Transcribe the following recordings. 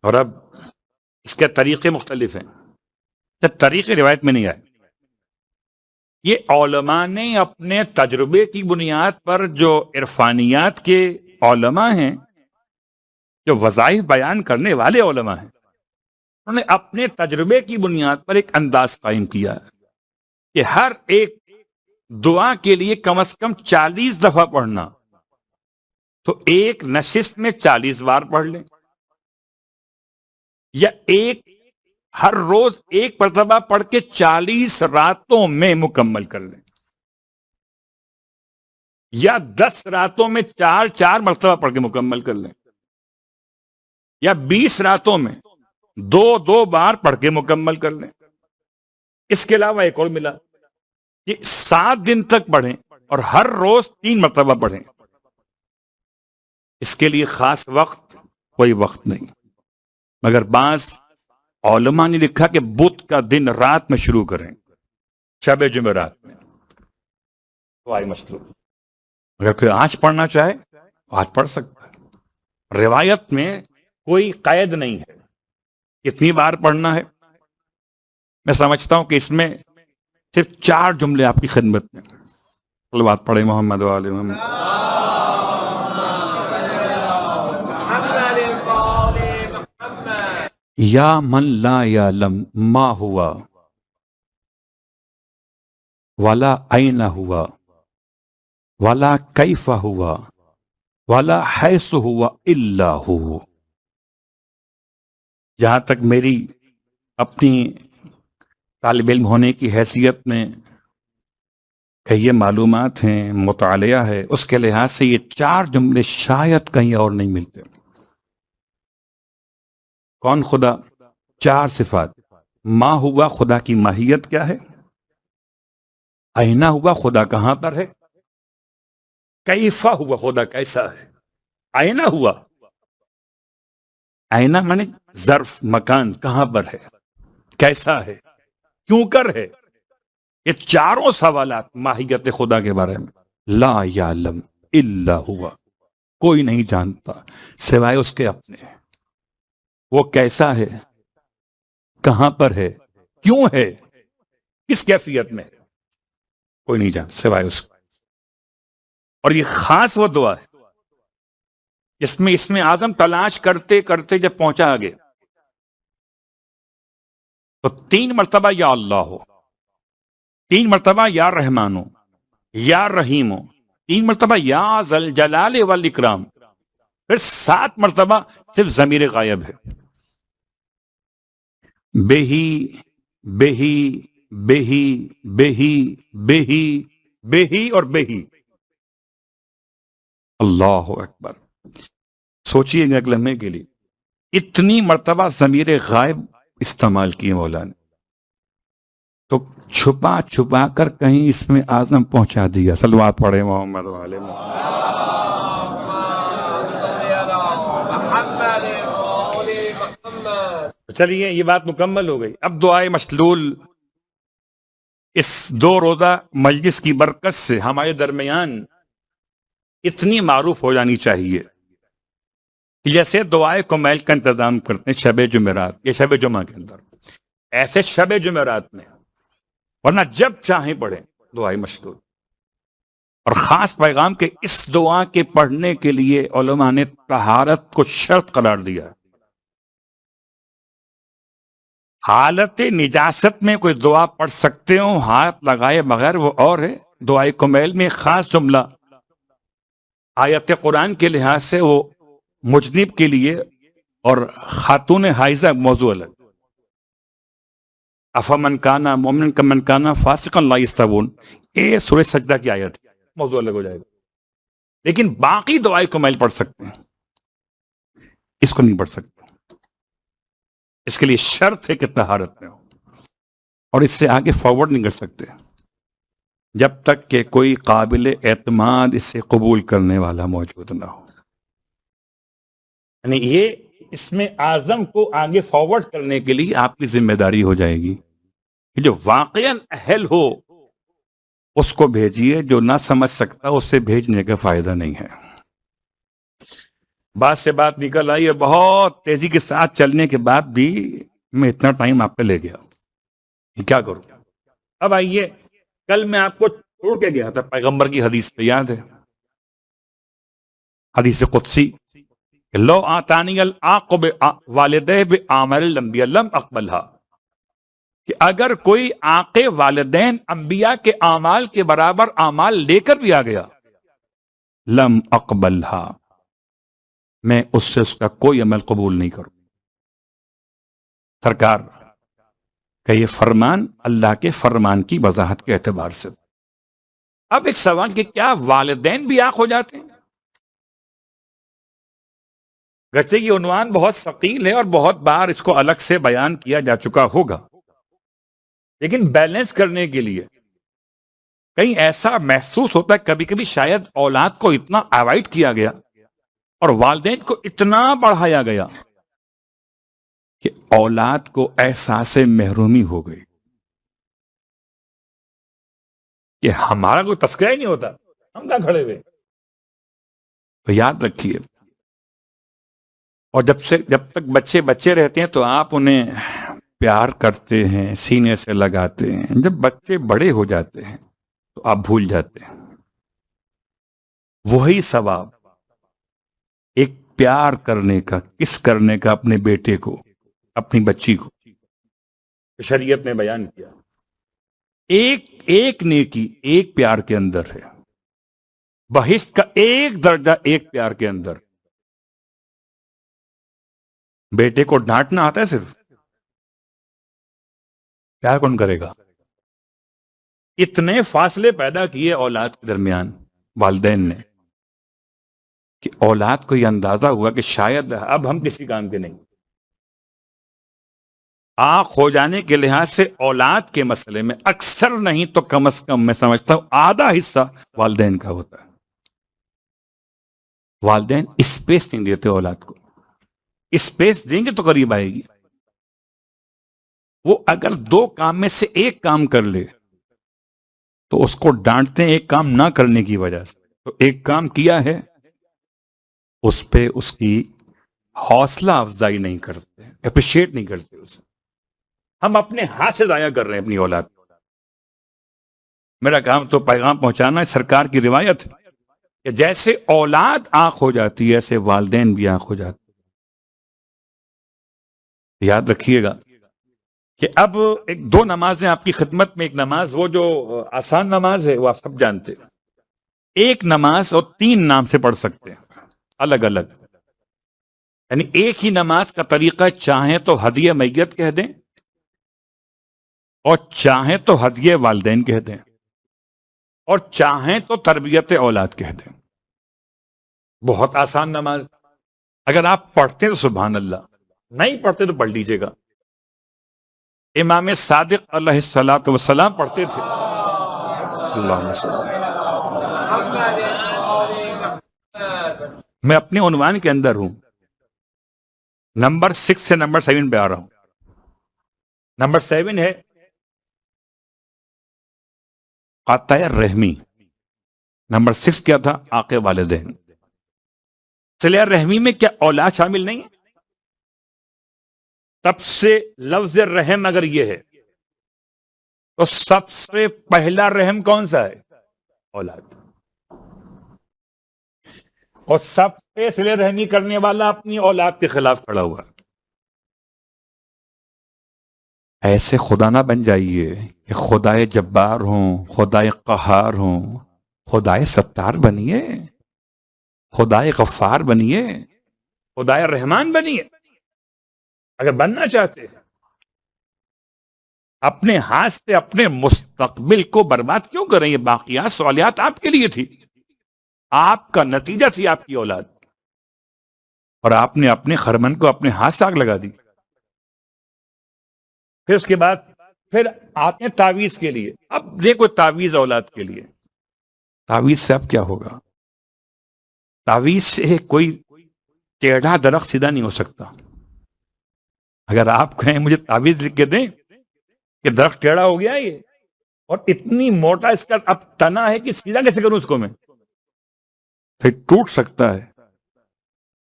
اور اب اس کے طریقے مختلف ہیں، جب طریقے روایت میں نہیں آئے، یہ علماء نے اپنے تجربے کی بنیاد پر، جو عرفانیات کے علماء ہیں، جو وظائف بیان کرنے والے علماء ہیں، انہوں نے اپنے تجربے کی بنیاد پر ایک انداز قائم کیا ہے کہ ہر ایک دعا کے لیے کم از کم 40 دفعہ پڑھنا، تو ایک نشست میں 40 بار پڑھ لیں، یا ہر روز ایک مرتبہ پڑھ کے 40 راتوں میں مکمل کر لیں، یا 10 راتوں میں 4 مرتبہ پڑھ کے مکمل کر لیں، یا 20 راتوں میں 2 بار پڑھ کے مکمل کر لیں۔ اس کے علاوہ ایک اور ملا کہ 7 دن تک پڑھیں اور ہر روز 3 مرتبہ پڑھیں۔ اس کے لیے خاص وقت کوئی وقت نہیں، مگر بعض علماء نے لکھا کہ بدھ کا دن رات میں شروع کریں، شب جمعرات میں، تو آئی مشروع۔ اگر کوئی آج پڑھنا چاہے آج پڑھ سکتا ہے، روایت میں کوئی قید نہیں ہے کتنی بار پڑھنا ہے۔ میں سمجھتا ہوں کہ اس میں صرف 4 جملے آپ کی خدمت میں، صلوات پڑھیں محمد و آل محمد۔ یا من لا یعلم ما ہوا ولا این ہوا ولا کیف ہوا ولا حیث ہوا الا ہو۔ جہاں تک میری اپنی طالب علم ہونے کی حیثیت میں کہ یہ معلومات ہیں، مطالعہ ہے، اس کے لحاظ سے یہ 4 جملے شاید کہیں اور نہیں ملتے۔ کون خدا؟ 4 صفات۔ ما ہوا، خدا کی ماہیت کیا ہے؟ اینا ہوا، خدا کہاں پر ہے؟ کیفا ہوا، خدا کیسا ہے؟ اینا ہوا، اینا مانے ظرف، مکان، کہاں پر ہے، کیسا ہے، کیوں کر ہے۔ یہ 4 سوالات ماہیت خدا کے بارے میں۔ لا یعلم الا ہوا، کوئی نہیں جانتا سوائے اس کے اپنے۔ وہ کیسا ہے، کہاں پر ہے، کیوں ہے، کس کیفیت میں ہے، کوئی نہیں جانتا سوائے اس کے۔ اور یہ خاص وہ دعا ہے اس میں اعظم تلاش کرتے کرتے جب پہنچا آگے تو 3 مرتبہ یا اللہ ہو، 3 مرتبہ یا رحمان ہو، یا رحیم ہو، 3 مرتبہ یا ذل جلال والاکرام، پھر 7 مرتبہ صرف ضمیر غائب ہے۔ بہی بہی بہی بہی بہی بہی اور بہی۔ اللہ اکبر، سوچئے گا ایک لمحے کے لیے، اتنی مرتبہ ضمیر غائب استعمال کیے مولا نے، تو چھپا چھپا کر کہیں اس میں اعظم پہنچا دیا۔ صلوات پڑھے محمد و آل محمد۔ چلیے یہ بات مکمل ہو گئی۔ اب دعائے مشلول اس 2 روزہ مجلس کی برکت سے ہمارے درمیان اتنی معروف ہو جانی چاہیے کہ جیسے دعائے کمیل کا انتظام کرتے ہیں شب جمعرات یا شب جمعہ کے اندر، ایسے شب جمعرات میں، ورنہ جب چاہیں پڑھیں دعائے مشلول۔ اور خاص پیغام کہ اس دعا کے پڑھنے کے لیے علماء نے طہارت کو شرط قرار دیا۔ حالت نجاست میں کوئی دعا پڑھ سکتے ہوں ہاتھ لگائے بغیر، وہ اور ہے۔ دعائے کمیل میں خاص جملہ آیت قرآن کے لحاظ سے وہ مجنب کے لیے اور خاتون حائضہ موضوع الگ۔ افمن کانا مومن کمن کانا فاسقا لا یستوون، یہ سورہ سجدہ کی آیت ہے، موضوع الگ ہو جائے گا۔ لیکن باقی دعائے کمیل پڑھ سکتے ہیں، اس کو نہیں پڑھ سکتے۔ اس کے لیے شرط ہے کہ طہارت میں ہو، اور اس سے آگے فارورڈ نہیں کر سکتے جب تک کہ کوئی قابل اعتماد اسے قبول کرنے والا موجود نہ ہو۔ یعنی یہ اس میں اعظم کو آگے فارورڈ کرنے کے لیے آپ کی ذمہ داری ہو جائے گی کہ جو واقعاً اہل ہو اس کو بھیجیے، جو نہ سمجھ سکتا اسے بھیجنے کا فائدہ نہیں ہے۔ بات سے بات نکل آئی اور بہت تیزی کے ساتھ چلنے کے بعد بھی میں اتنا ٹائم آپ پہ لے گیا، یہ کیا کروں؟ اب آئیے، کل میں آپ کو چھوڑ کے گیا تھا پیغمبر کی حدیث پہ، یاد ہے حدیث قدسی، لو آتانی العاقب والدہ بعمل الانبیاء لم اقبلها، کہ اگر کوئی آق والدین انبیاء کے اعمال کے برابر اعمال لے کر بھی آ گیا، لم اقبلها، میں اس سے اس کا کوئی عمل قبول نہیں کروں۔ سرکار کا یہ فرمان اللہ کے فرمان کی وضاحت کے اعتبار سے۔ اب ایک سوال کہ کیا والدین بھی آنکھ ہو جاتے ہیں؟ گرچہ یہ عنوان بہت ثقیل ہے اور بہت بار اس کو الگ سے بیان کیا جا چکا ہوگا، لیکن بیلنس کرنے کے لیے کہیں ایسا محسوس ہوتا ہے کبھی کبھی شاید اولاد کو اتنا اوائڈ کیا گیا اور والدین کو اتنا بڑھایا گیا کہ اولاد کو احساس محرومی ہو گئی کہ ہمارا کوئی تذکرہ ہی نہیں ہوتا، ہم کہاں کھڑے ہوئے۔ تو یاد رکھیے، اور جب تک بچے بچے رہتے ہیں تو آپ انہیں پیار کرتے ہیں، سینے سے لگاتے ہیں، جب بچے بڑے ہو جاتے ہیں تو آپ بھول جاتے ہیں۔ وہی ثواب ایک پیار کرنے کا، کس کرنے کا اپنے بیٹے کو، اپنی بچی کو، شریعت نے بیان کیا، ایک نیکی ایک پیار کے اندر ہے، بہشت کا ایک درجہ ایک پیار کے اندر۔ بیٹے کو ڈانٹنا آتا ہے، صرف پیار کون کرے گا؟ اتنے فاصلے پیدا کیے اولاد کے درمیان والدین نے کہ اولاد کو یہ اندازہ ہوا کہ شاید اب ہم کسی کام کے نہیں۔ آنکھ ہو جانے کے لحاظ سے اولاد کے مسئلے میں اکثر نہیں تو کم از کم میں سمجھتا ہوں آدھا حصہ والدین کا ہوتا ہے۔ والدین اسپیس نہیں دیتے اولاد کو، اسپیس دیں گے تو قریب آئے گی۔ وہ اگر دو کام میں سے ایک کام کر لے تو اس کو ڈانٹتے ہیں ایک کام نہ کرنے کی وجہ سے، تو ایک کام کیا ہے اس پہ اس کی حوصلہ افزائی نہیں کرتے، اپریشیٹ نہیں کرتے اسے۔ ہم اپنے ہاتھ سے ضائع کر رہے ہیں اپنی اولاد۔ میرا کام تو پیغام پہنچانا ہے، سرکار کی روایت ہے کہ جیسے اولاد آنکھ ہو جاتی ہے ایسے والدین بھی آنکھ ہو جاتے۔ یاد رکھیے گا کہ اب ایک دو نمازیں آپ کی خدمت میں، ایک نماز وہ جو آسان نماز ہے وہ آپ سب جانتے ہیں، ایک نماز اور 3 نام سے پڑھ سکتے ہیں الگ الگ، یعنی ایک ہی نماز کا طریقہ چاہیں تو ہدیہ میت کہہ دیں اور چاہیں تو ہدیہ والدین کہہ دیں اور چاہیں تو تربیت اولاد کہہ دیں۔ بہت آسان نماز، اگر آپ پڑھتے تو سبحان اللہ، نہیں پڑھتے تو پڑھ لیجئے گا۔ امام صادق علیہ الصلوۃ والسلام پڑھتے تھے، اللہم صلی۔ میں اپنے عنوان کے اندر ہوں، نمبر 6 سے نمبر 7 پہ آ رہا ہوں۔ نمبر 7 ہے قطع رحمی، نمبر 6 کیا تھا؟ آق والدین۔ صلہ رحمی میں کیا اولاد شامل نہیں ہے؟ تب سے لفظ رحم اگر یہ ہے تو سب سے پہلا رحم کون سا ہے؟ اولاد۔ اور سب سے صلہ رحمی کرنے والا اپنی اولاد کے خلاف کھڑا ہوا۔ ایسے خدا نہ بن جائیے کہ خدائے جبار ہوں، خدائے قہار ہوں، خدائے ستار بنیے، خدائے غفار بنیے، خدائے رحمان بنیے۔ اگر بننا چاہتے ہیں اپنے ہاتھ سے اپنے مستقبل کو برباد کیوں کریں؟ یہ باقیات سوالیات آپ کے لیے تھی، آپ کا نتیجہ تھی آپ کی اولاد، اور آپ نے اپنے خرمن کو اپنے ہاتھ سے آگ لگا دی۔ پھر اس کے بعد پھر آتے ہیں تعویذ کے لیے۔ اب دیکھو تعویذ اولاد کے لیے، تعویذ سے اب کیا ہوگا؟ تعویذ سے کوئی ٹیڑھا درخت سیدھا نہیں ہو سکتا۔ اگر آپ کہیں مجھے تعویذ لکھ کے دیں کہ درخت ٹیڑھا ہو گیا یہ، اور اتنی موٹا اس کا اب تنا ہے کہ سیدھا کیسے کروں اس کو میں؟ پھر ٹوٹ سکتا ہے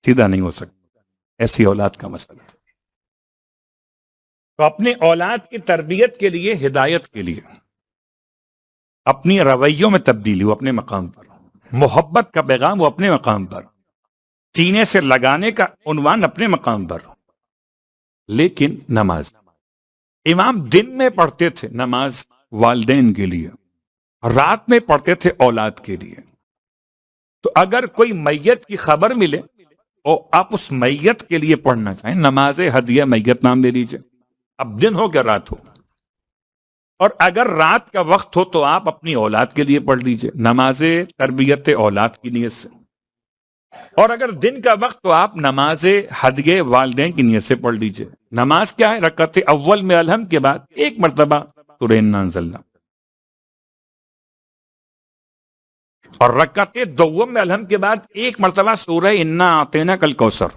سیدھا نہیں ہو سکتا، ایسی اولاد کا مسئلہ۔ تو اپنے اولاد کی تربیت کے لیے، ہدایت کے لیے اپنی رویوں میں تبدیلی ہو اپنے مقام پر، محبت کا پیغام وہ اپنے مقام پر، سینے سے لگانے کا عنوان اپنے مقام پر، لیکن نماز امام دن میں پڑھتے تھے، نماز والدین کے لیے، رات میں پڑھتے تھے اولاد کے لیے۔ تو اگر کوئی میت کی خبر ملے اور آپ اس میت کے لیے پڑھنا چاہیں، نماز ہدیہ میت نام لے لیجئے، اب دن ہو کہ رات ہو، اور اگر رات کا وقت ہو تو آپ اپنی اولاد کے لیے پڑھ لیجئے نماز تربیت اولاد کی نیت سے، اور اگر دن کا وقت تو آپ نماز ہدیہ والدین کی نیت سے پڑھ لیجئے۔ نماز کیا ہے؟ رکعت اول میں الحمد کے بعد ایک مرتبہ سورہ انا انزلنا، اور رکعت دوم میں الحمد کے بعد ایک مرتبہ سورہ انا اعطیناک الکوثر۔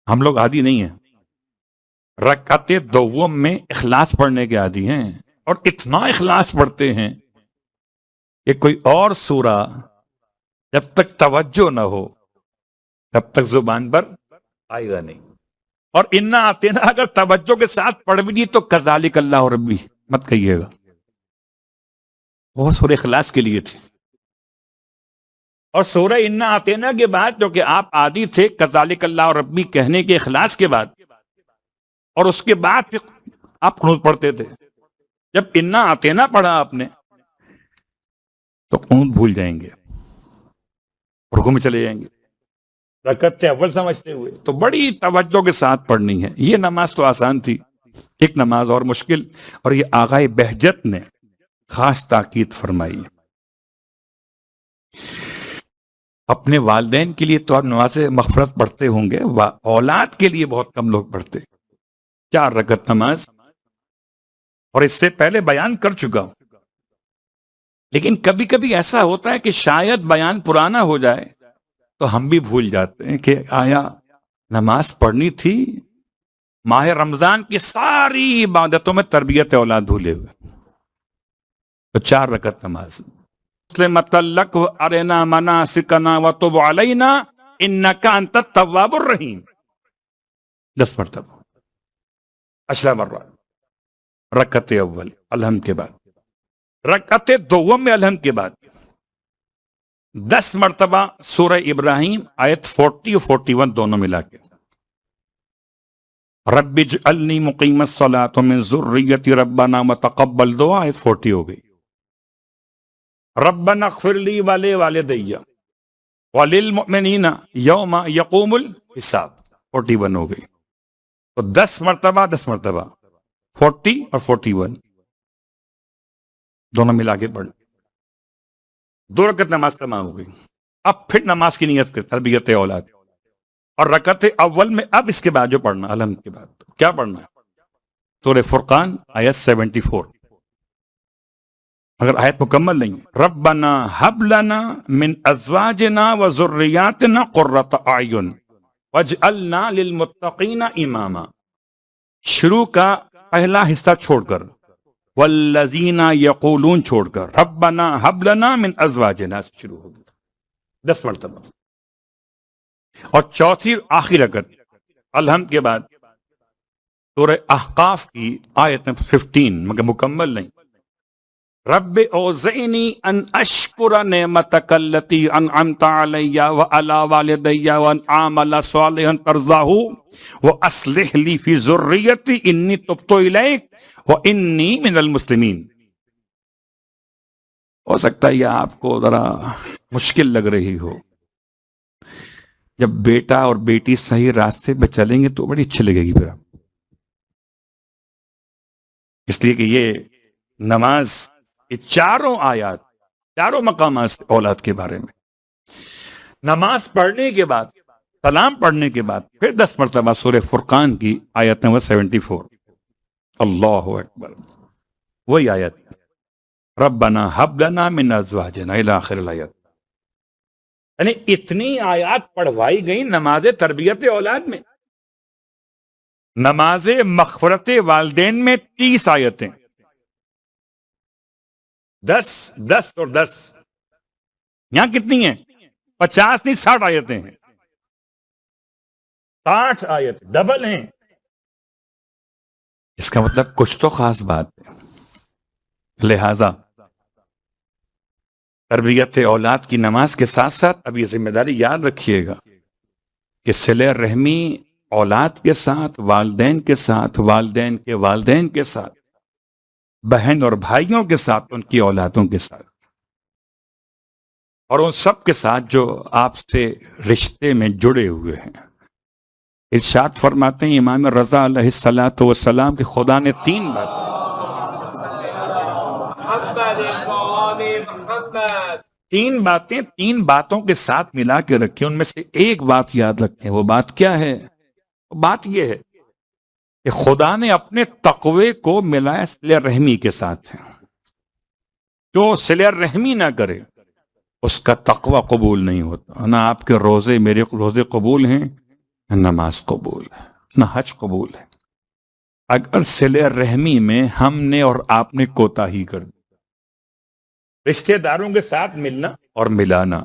ہم لوگ عادی نہیں ہیں، رکعت دوم میں اخلاص پڑھنے کے عادی ہیں، اور اتنا اخلاص پڑھتے ہیں کہ کوئی اور سورہ جب تک توجہ نہ ہو تب تک زبان پر آئے گا نہیں۔ اور انا اعطینا اگر توجہ کے ساتھ پڑھ بھی دی تو کذالک اللہ ربی مت کہیے گا، وہ سورہ اخلاص کے لیے تھی۔ اور سورہ انا اعطینا کے بعد جو کہ آپ عادی تھے کذالک اللہ ربی کہنے کے اخلاص کے بعد، اور اس کے بعد پھر آپ قنوت پڑھتے تھے۔ جب انا اعطینا پڑھا آپ نے تو قنوت بھول جائیں گے، رکوع میں چلے جائیں گے، رکعت اول سمجھتے ہوئے۔ تو بڑی توجہ کے ساتھ پڑھنی ہے۔ یہ نماز تو آسان تھی، ایک نماز اور مشکل، اور یہ آغائے بہجت نے خاص تاکید فرمائی۔ اپنے والدین کے لیے تو آپ نماز مغفرت پڑھتے ہوں گے، اولاد کے لیے بہت کم لوگ پڑھتے۔ 4 رکعت نماز، اور اس سے پہلے بیان کر چکا ہوں، لیکن کبھی کبھی ایسا ہوتا ہے کہ شاید بیان پرانا ہو جائے تو ہم بھی بھول جاتے ہیں کہ آیا نماز پڑھنی تھی۔ ماہ رمضان کی ساری عبادتوں میں تربیت اولاد بھولے ہوئے۔ تو 4 رکعت نماز، متعلق ارنا مناسکنا وتب علینا انک انت التواب الرحیم، 10 مرتبہ، 10 مرات، رکعت اول الحمد کے بعد، رکعت دوم میں الحمد کے بعد 10 مرتبہ سورہ ابراہیم آیت 40 اور 41 دونوں ملا کے، رب اجعلنی مقیم الصلاۃ ومن ذریتی ربنا وتقبل دعا، آیت 40 ہو گئی، ربنا اغفر لی ولوالدی وللمؤمنین یوم یقوم الحساب، 41 ہو گئی۔ تو 10 مرتبہ 10 مرتبہ 40 اور 41 دونوں ملا کے پڑھ، 2 رکعت نماز تمام ہو گئی۔ اب پھر نماز کی نیت کر، تربیت اولاد، اور رکعت اول میں اب اس کے بعد جو پڑھنا الحمد کے بعد کیا پڑھنا ہے؟ سورہ فرقان آیت 74، اگر آیت مکمل نہیں ہے، ربنا ہب لنا من ازواجنا وذریاتنا قرۃ اعین واجعلنا للمتقین اماما، شروع کا پہلا حصہ چھوڑ کر، والذین یقولون چھوڑ کر، ربنا ہب لنا من ازواجنا سے شروع ہوگی 10 مرتبہ، اور چوتھی آخری رکعت الحمد کے بعد سورہ احقاف کی آیت 15 مگر مکمل نہیں، رب اوزعنی ان اشکر نعمتک التی انعمت علی وعلی والدی وان اعمل صالحا ترضاہ واصلح لی فی ذریتی انی تبت الیک وانی من المسلمین۔ ہو سکتا ہے یہ آپ کو ذرا مشکل لگ رہی ہو، جب بیٹا اور بیٹی صحیح راستے پہ چلیں گے تو بڑی اچھی لگے گی پھر آپ، اس لیے کہ یہ نماز، یہ چاروں آیات، چاروں مقامات اولاد کے بارے میں، نماز پڑھنے کے بعد، سلام پڑھنے کے بعد پھر 10 مرتبہ سورہ فرقان کی آیت نمبر 74، اللہ اکبر، وہی آیت ربنا ہب لنا من ازواجنا الی آخر الآیات، یعنی اتنی آیات پڑھوائی گئی نماز تربیت اولاد میں۔ نماز مغفرت والدین میں 30 آیتیں، 10 10 اور 10، یہاں کتنی ہیں؟ 50 نہیں 60 آیتیں ہیں، 60 آیت ڈبل ہیں. اس کا مطلب کچھ تو خاص بات ہے. لہذا تربیت اولاد کی نماز کے ساتھ ساتھ اب یہ ذمہ داری یاد رکھیے گا کہ صلہ رحمی اولاد کے ساتھ، والدین کے ساتھ، والدین کے والدین کے ساتھ، بہن اور بھائیوں کے ساتھ، ان کی اولادوں کے ساتھ، اور ان سب کے ساتھ جو آپ سے رشتے میں جڑے ہوئے ہیں. ارشاد فرماتے ہیں امام رضا علیہ الصلوۃ والسلام کہ خدا نے تین باتوں کے ساتھ ملا کے رکھی. ان میں سے ایک بات یاد رکھیں. وہ بات کیا ہے؟ بات یہ ہے کہ خدا نے اپنے تقوی کو ملایا صلہ رحمی کے ساتھ. جو صلہ رحمی نہ کرے اس کا تقوی قبول نہیں ہوتا. نہ آپ کے روزے، میرے روزے قبول ہیں، نہ نماز قبول ہے، نہ حج قبول ہے. اگر صلہ رحمی میں ہم نے اور آپ نے کوتاہی کر دی، رشتہ داروں کے ساتھ ملنا اور ملانا،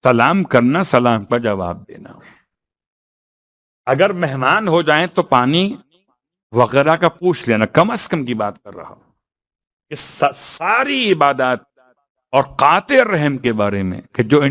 سلام کرنا، سلام کا جواب دینا، اگر مہمان ہو جائیں تو پانی وغیرہ کا پوچھ لینا، کم از کم کی بات کر رہا ہوں. اس ساری عبادات اور قاطع رحم کے بارے میں کہ جو